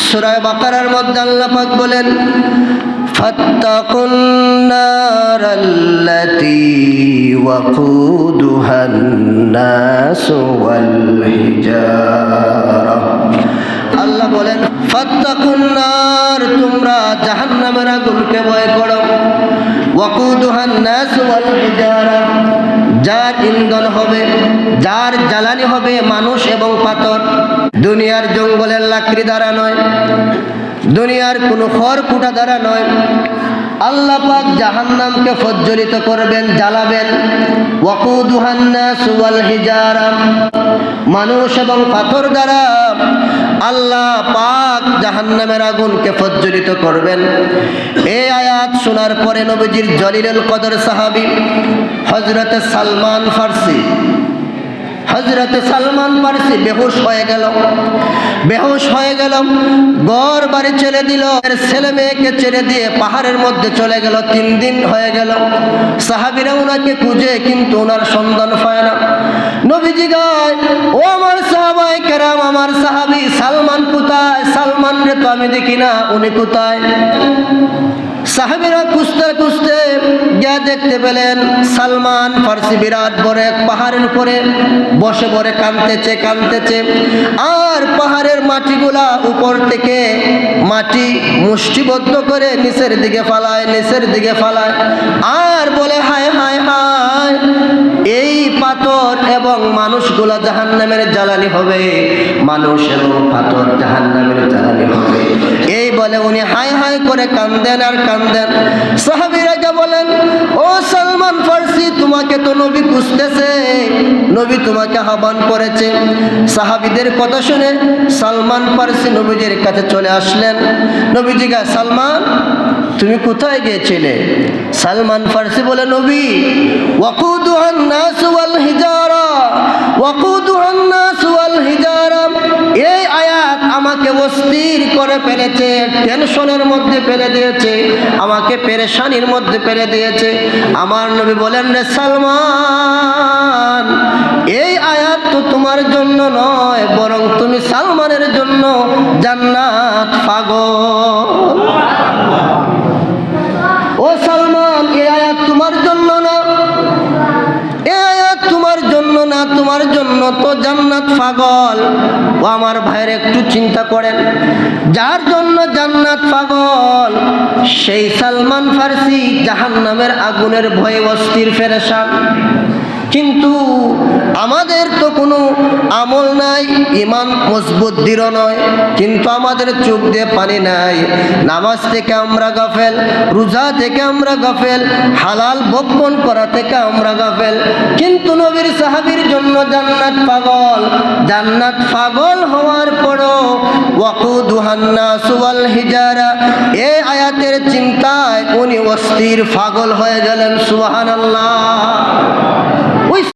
সূরা বাকারার মধ্যে আল্লাহ পাক বলেন, ফাত্তাকুন নারাল্লাতী ওয়াকুদুহান নাস ওয়াল হিজারা। আল্লাহ বলেন, ফাত্তাকুন নার, তোমরা জাহান্নামের আগুনকে ভয় করো। ওয়াকুদুহান নাস ওয়াল হিজারা, যার ইন্ধন হবে, যার জ্বালানি হবে মানুষ এবং পাথর। দুনিয়ার জঙ্গলের লাকড়ি দ্বারা নয়, দুনিয়ার কোনো খড়কুটা দ্বারা নয়। আল্লাহ পাক জাহান্নামকে প্রজ্বলিত করবেন, জ্বালাবেন। ওয়াকুদুহান নাস ওয়াল হিজারা, মানুষ এবং পাথর দ্বারা আল্লাহ পাক জাহান্নামের আগুনকে প্রজ্বলিত করবেন। এই আয়াত শোনার পরে নবীজির জলিলুল কদর সাহাবী হযরতে সালমান ফারসি বেহুশ হয়ে গেল। ঘর বাড়ি ছেড়ে দিল, ছেলে মেয়েকে ছেড়ে দিয়ে পাহাড়ের মধ্যে চলে গেল। 3 দিন হয়ে গেল। সাহাবীরা ওনাকে খুঁজে কিন্তু ওনার সন্ধান পায় না। নবীজি গায়, ও আমার সাহাবায়ে কেরাম, আমার সাহাবী সালমান কোথায়? সালমান রে তো আমি দেখি না, উনি কোথায়? সাহাবীরা খুঁজতে খুঁজতে গিয়ে দেখতে পেলেন সালমান ফারসি বিরাট বড় এক পাহাড়ের উপরে বসে বসে কাঁদতেছে। আর পাহাড়ের মাটিগুলা উপর থেকে মাটি মুষ্টিবদ্ধ করে নিচের দিকে ফালায় আর বলে, হায় হায় হায়, এই পাথর এবং মানুষগুলা জাহান্নামের জ্বালানি হবে, মানুষ এবং পাথর জাহান্নামের জ্বালানি হবে। এই বলে উনি হায় হায় করে কাঁদেন আর কাঁদেন। সাহাবীরা বলেন, ও সালমান ফারসি, তোমাকে তো নবী খুঁজতেছে, নবী তোমাকে আহ্বান করেছে। সাহাবীদের কথা শুনে সালমান ফারসি নবীজির কাছে চলে আসলেন। নবীজি গা, সালমান তুমি কোথায় গিয়েছিলে? সালমান ফারসি বলে, নবী, ওয়াকুদুহান নাস ওয়াল হিজারা, ওয়াকুদুহান নাস ওয়াল হিজারা, এই আয়াত আমাকে অস্থির করে ফেলেছে, টেনশনের মধ্যে ফেলে দিয়েছে, আমাকে পেরেশানির মধ্যে ফেলে দিয়েছে। আমার নবী বলেন, রে সালমান, এই আয়াত তো তোমার জন্য নয়, বরং তুমি সালমানের জন্য জান্নাত পাগল। ও সালমান, এই আয়াত তোমার জন্য না, এই আয়াত তোমার জন্য না, তোমার জন্য তো জান্নাত পাগল। ও আমার ভাইয়ের একটু চিন্তা করেন, যার জন্য জান্নাত পাগল সেই সালমান ফারসি জাহান্নামের আগুনের ভয়ে অস্থির পেরেশান। কিন্তু আমাদের তো কোনো আমল নাই, ইমান মজবুত দৃঢ় নয়, কিন্তু আমাদের চোখ দিয়ে পানি নাই। নামাজ থেকে আমরা গাফেল, রোজা থেকে আমরা গাফেল, হালাল ভক্ষণ করা থেকে আমরা গাফেল। কিন্তু নবীর সাহাবীর জন্য জান্নাত পাগল হওয়ার পরও ওয়াকুদুহান নাস ওয়াল হিজারা, এই আয়াতের চিন্তায় উনি অস্থির পাগল হয়ে গেলেন। সুবহানাল্লাহ।